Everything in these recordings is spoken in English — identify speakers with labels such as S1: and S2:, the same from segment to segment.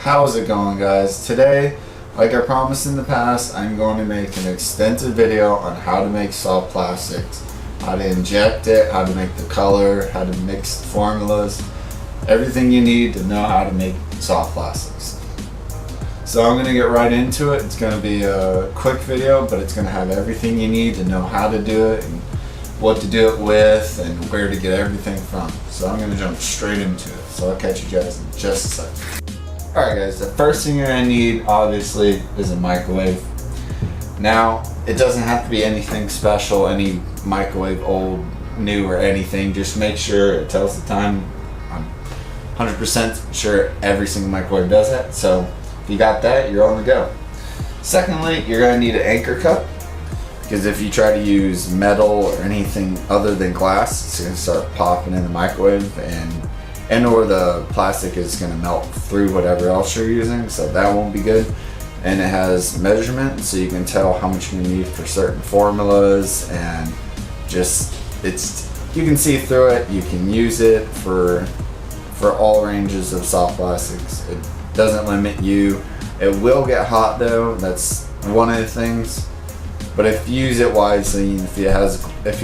S1: How's it going, guys? Today, like I promised in the past, I'm going to make an extensive video on how to make soft plastics, how to inject it, how to make the color, how to mix the formulas, everything you need to know how to make soft plastics. So I'm going to get right into it. It's going to be a quick video, but it's going to have everything you need to know how to do it and what to do it with and where to get everything from. So I'm going to jump straight into it. So I'll catch you guys in just a second. Alright guys, the first thing you're going to need obviously is a microwave. Now, it doesn't have to be anything special, any microwave, old, new or anything. Just make sure it tells the time. I'm 100% sure every single microwave does that. So if you got that, you're on the go. Secondly, you're going to need an anchor cup, because if you try to use metal or anything other than glass, it's going to start popping in the microwave and or the plastic is going to melt through whatever else you're using, so that won't be good. And it has measurements, so you can tell how much you need for certain formulas, and just you can see through it. You can use it for all ranges of soft plastics. It doesn't limit you. It will get hot though, that's one of the things, but if you use it wisely, if you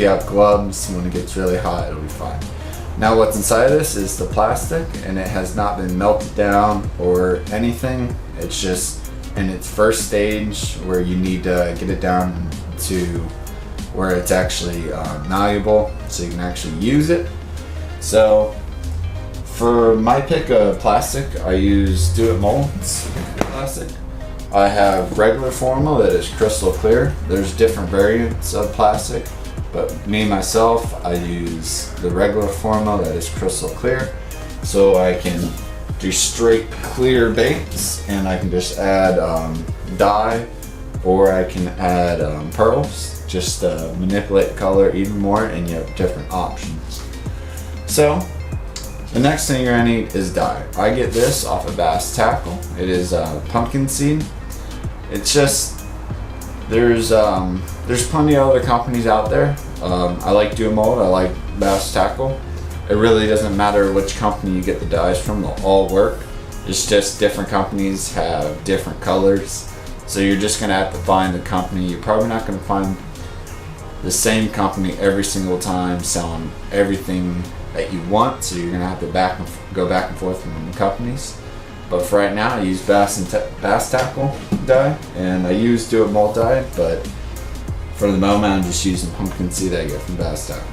S1: have gloves, when it gets really hot, it'll be fine. Now what's inside of this is the plastic, and it has not been melted down or anything. It's just in its first stage where you need to get it down to where it's actually malleable so you can actually use it. So for my pick of plastic, I use Do It Molds plastic. I have regular formula that is crystal clear. There's different variants of plastic, but me myself, I use the regular formula that is crystal clear, so I can do straight clear baits, and I can just add dye, or I can add pearls just to manipulate color even more, and you have different options. So the next thing you're gonna need is dye. I get this off of Bass Tackle. It is pumpkin seed. It's just there's plenty of other companies out there. I like Do It Mold. I like Bass Tackle. It really doesn't matter which company you get the dyes from. They'll all work. It's just different companies have different colors. So you're just gonna have to find the company. You're probably not gonna find the same company every single time selling everything that you want, so you're gonna have to go back and forth from the companies. But for right now, I use Bass Tackle dye, and I use Do It Mold dye, but for the moment I'm just using pumpkin seed that I get from Bass Tackle.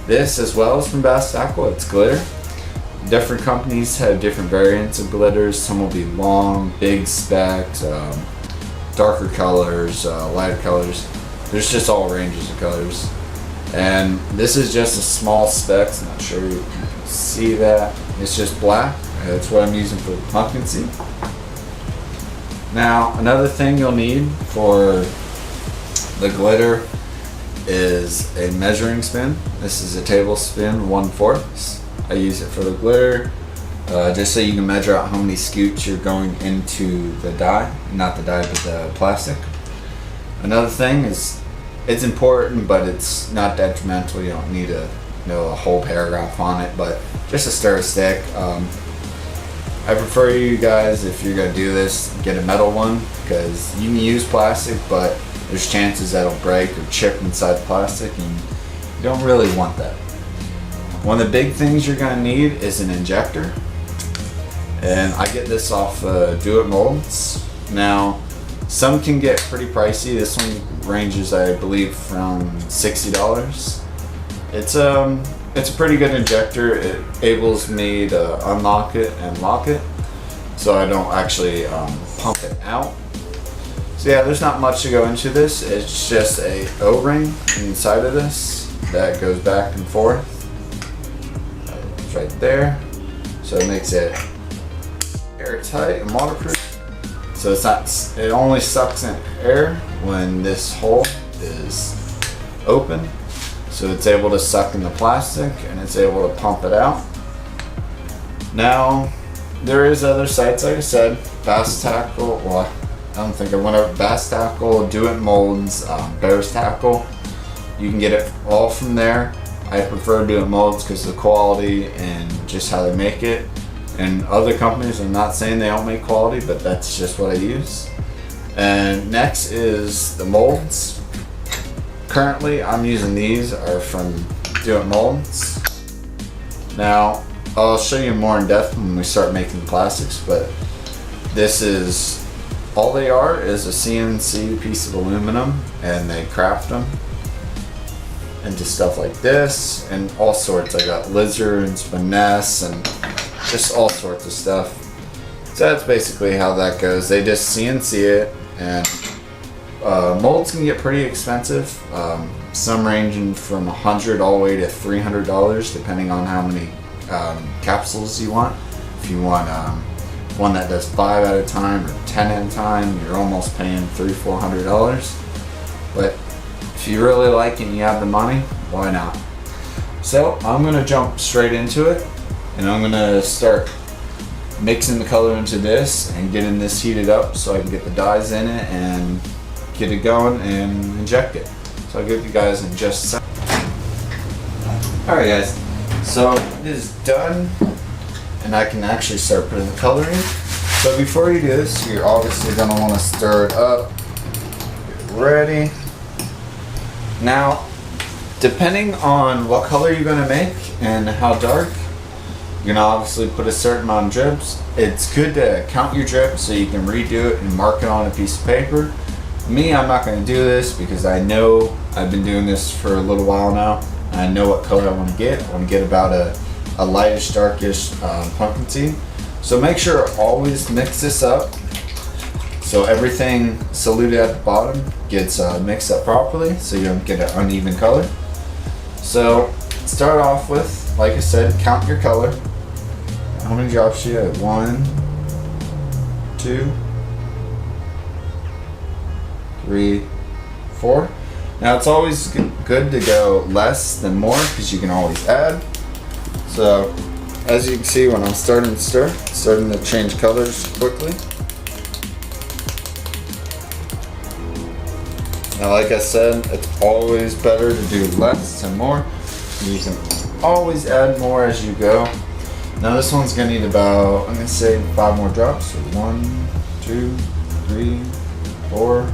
S1: This as well is from Bass Tackle, it's glitter. Different companies have different variants of glitters. Some will be long, big specs, darker colors, lighter colors. There's just all ranges of colors. And this is just a small specs. I'm not sure you can see that. It's just black. That's what I'm using for the pumpkin seed. Now, another thing you'll need for the glitter is a measuring spoon. This is a tablespoon, 1/4. I use it for the glitter, just so you can measure out how many scoops you're going into the dye. Not the dye, but the plastic. Another thing is, it's important, but it's not detrimental. You don't need to know a whole paragraph on it, but just a stir stick. I prefer you guys, if you're gonna do this, get a metal one, because you can use plastic, but there's chances that'll break or chip inside the plastic, and you don't really want that. One of the big things you're gonna need is an injector, and I get this off Do It Molds. Now, some can get pretty pricey. This one ranges, I believe, from $60. It's a pretty good injector. It enables me to unlock it and lock it, so I don't actually pump it out. So yeah, there's not much to go into this. It's just a O-ring inside of this that goes back and forth. It's right there, so it makes it airtight and waterproof. So it only sucks in air when this hole is open. So it's able to suck in the plastic, and it's able to pump it out. Now, there is other sites, like I said, Bass Tackle, well, I don't think I went over Bass Tackle, Do It Molds, Bears Tackle. You can get it all from there. I prefer Do It Molds because of the quality and just how they make it. and other companies, I'm not saying they don't make quality, but that's just what I use. And next is the molds. Currently I'm using these are from Doing Molds. Now I'll show you more in depth when we start making plastics, but this is all they are is a CNC piece of aluminum, and they craft them into stuff like this and all sorts. I got lizards, finesse, and just all sorts of stuff. So that's basically how that goes. They just CNC it, and molds can get pretty expensive. Some ranging from $100 all the way to $300, depending on how many capsules you want. If you want one that does 5 at a time or 10 at a time, you're almost paying $300-400. But if you really like it and you have the money, why not? So I'm gonna jump straight into it, and I'm gonna start mixing the color into this and getting this heated up so I can get the dyes in it and get it going and inject it. So I'll give you guys in just a second. Alright guys, so it is done, and I can actually start putting the color in. So before you do this, you're obviously going to want to stir it up. Get ready. Now, depending on what color you're going to make and how dark, you're going to obviously put a certain amount of drips. It's good to count your drips so you can redo it and mark it on a piece of paper. Me, I'm not going to do this because I know I've been doing this for a little while now. I know what color I want to get. I want to get about a lightish, darkish pumpkin seed. So make sure to always mix this up so everything diluted at the bottom gets mixed up properly so you don't get an uneven color. So start off with, like I said, count your color. How many drops do you have? 1, 2, 3, 4. Now it's always good to go less than more because you can always add. So as you can see, when I'm starting to stir, it's starting to change colors quickly. Now like I said, it's always better to do less than more. You can always add more as you go. Now this one's gonna need about, I'm gonna say 5 more drops. So 1, 2, 3, 4,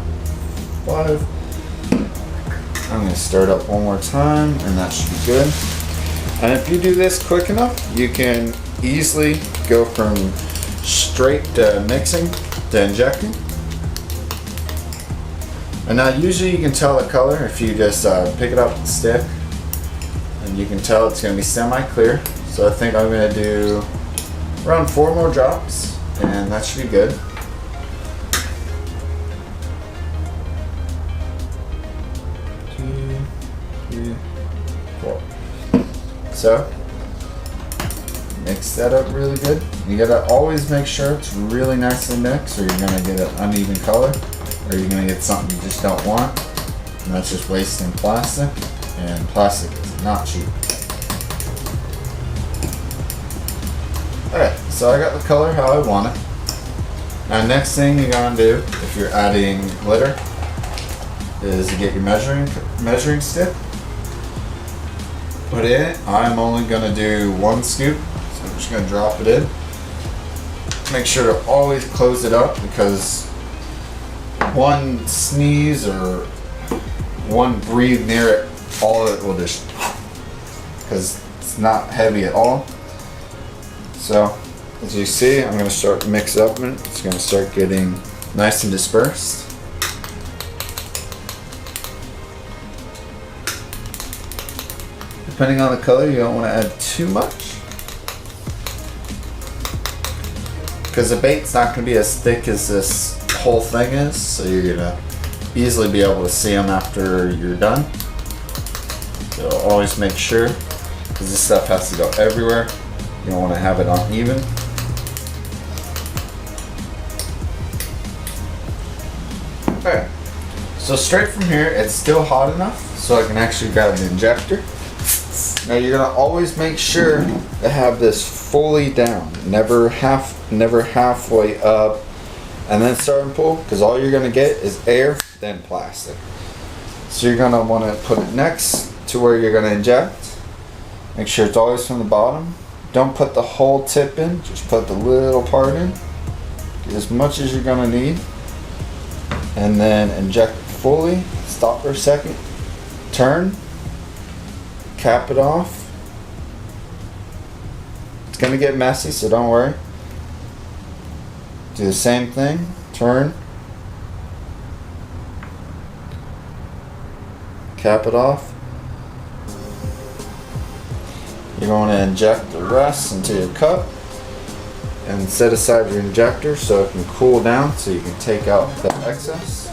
S1: 5. I'm going to stir it up one more time, and that should be good. And if you do this quick enough, you can easily go from straight to mixing to injecting. And now usually you can tell the color if you just pick it up with the stick, and you can tell it's going to be semi-clear. So I think I'm going to do around 4 more drops, and that should be good. 2, 3, 4. So mix that up really good. You gotta always make sure it's really nicely mixed, or you're gonna get an uneven color, or you're gonna get something you just don't want, and that's just wasting plastic, and plastic is not cheap. Alright, so I got the color how I want it. Now next thing you're gonna do, if you're adding glitter, is you get your measuring stick, put it in. I'm only gonna do 1 scoop, so I'm just gonna drop it in. Make sure to always close it up, because one sneeze or one breathe near it, all of it will just, because it's not heavy at all. So as you see, I'm gonna start to mix up, and it's gonna start getting nice and dispersed. Depending on the color, you don't want to add too much, because the bait's not going to be as thick as this whole thing is, so you're going to easily be able to see them after you're done. So always make sure, because this stuff has to go everywhere. You don't want to have it uneven. Alright, so straight from here, it's still hot enough so I can actually grab the injector. Now you're gonna always make sure to have this fully down, never halfway up, and then start and pull, because all you're gonna get is air, then plastic. So you're gonna want to put it next to where you're gonna inject. Make sure it's always from the bottom, Don't put the whole tip in, just put the little part in. Get as much as you're gonna need. And then inject it fully. Stop for a second. Turn. Cap it off. It's gonna get messy, so don't worry. Do the same thing. Turn. Cap it off. You're going to inject the rest into your cup and set aside your injector so it can cool down so you can take out the excess.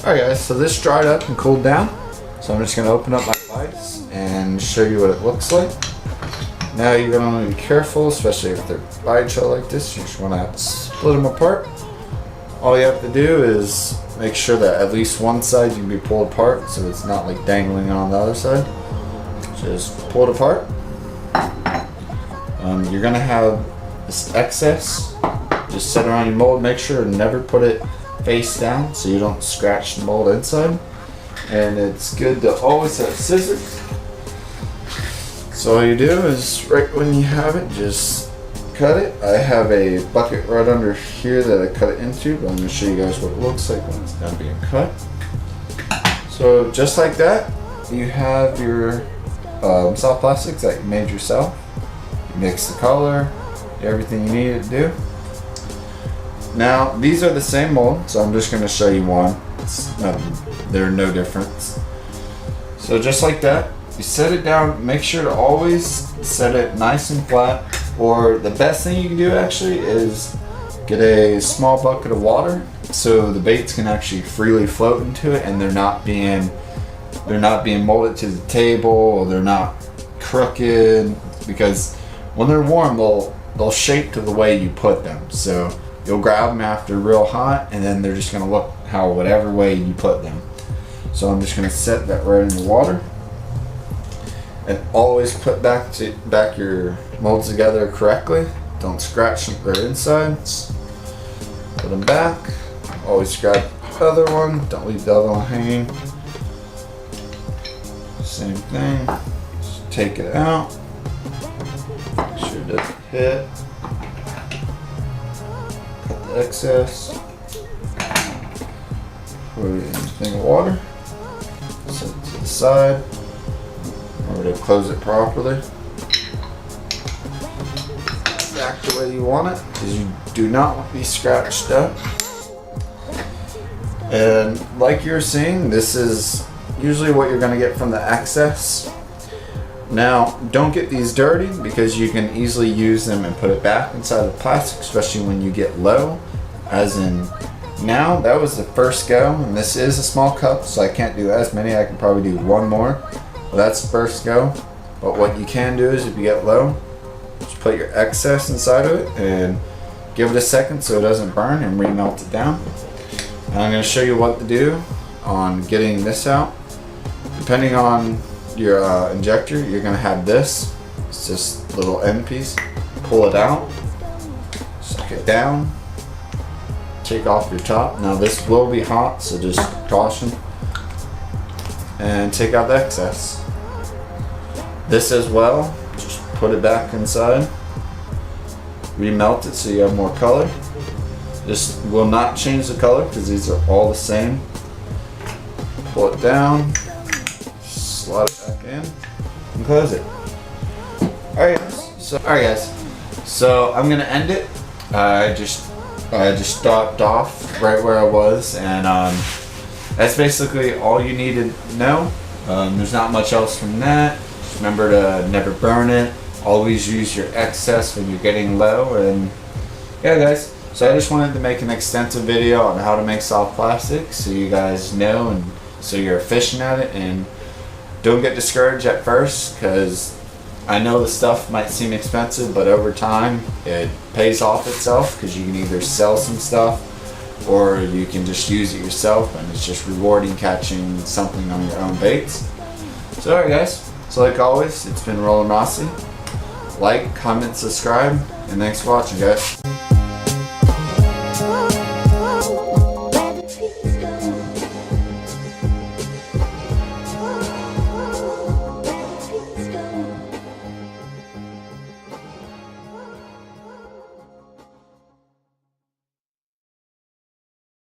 S1: Alright guys, so this dried up and cooled down. So I'm just going to open up my vise and show you what it looks like. Now you're going to be careful, especially if they're by each other like this. You just want to split them apart. All you have to do is make sure that at least one side can be pulled apart so it's not like dangling on the other side. Just pull it apart. You're gonna have this excess. Just set around your mold. Make sure to never put it face down so you don't scratch the mold inside. And it's good to always have scissors. So all you do is right when you have it, just cut it. I have a bucket right under here that I cut it into, but I'm gonna show you guys what it looks like when it's done being cut. So just like that, you have your soft plastics that you made yourself. You mix the color, everything you need it to do. Now these are the same mold, so I'm just going to show you one. They're no difference. So just like that, you set it down. Make sure to always set it nice and flat. Or the best thing you can do actually is get a small bucket of water so the baits can actually freely float into it and they're not being molded to the table, or they're not crooked, because when they're warm they'll shape to the way you put them. So you'll grab them after real hot and then they're just going to look how whatever way you put them. So I'm just going to set that right in the water, and always put back your molds together correctly. Don't scratch their insides. Put them back. Always grab the other one. Don't leave the other one hanging. Same thing. Just take it out. Make sure it doesn't hit. Cut the excess. Put it in a thing of water. Set it to the side. Remember to close it properly. Back the way you want it, because you do not want to be scratched up. And like you're seeing, this is usually what you're going to get from the excess. Now, don't get these dirty, because you can easily use them and put it back inside the plastic, especially when you get low. As in, now that was the first go, and this is a small cup, so I can't do as many. I can probably do one more, but that's the first go. But what you can do is, if you get low, just put your excess inside of it and give it a second so it doesn't burn, and remelt it down. And I'm going to show you what to do on getting this out. Depending on your injector, you're going to have this. It's just a little end piece. Pull it out, suck it down, take off your top. Now this will be hot, so just caution. And take out the excess. This as well, just put it back inside. Remelt it so you have more color. This will not change the color because these are all the same. Pull it down, slide it back in, and close it. Alright guys, so I'm gonna end it. I just stopped off right where I was, and that's basically all you need to know. There's not much else from that. Just remember to never burn it. Always use your excess when you're getting low. And yeah guys, so I just wanted to make an extensive video on how to make soft plastic so you guys know, and so you're efficient at it, and don't get discouraged at first, because I know the stuff might seem expensive, but over time it pays off itself, because you can either sell some stuff or you can just use it yourself, and it's just rewarding catching something on your own baits. So alright guys, so like always, it's been Roland Rossi. Like, comment, subscribe, and thanks for watching guys.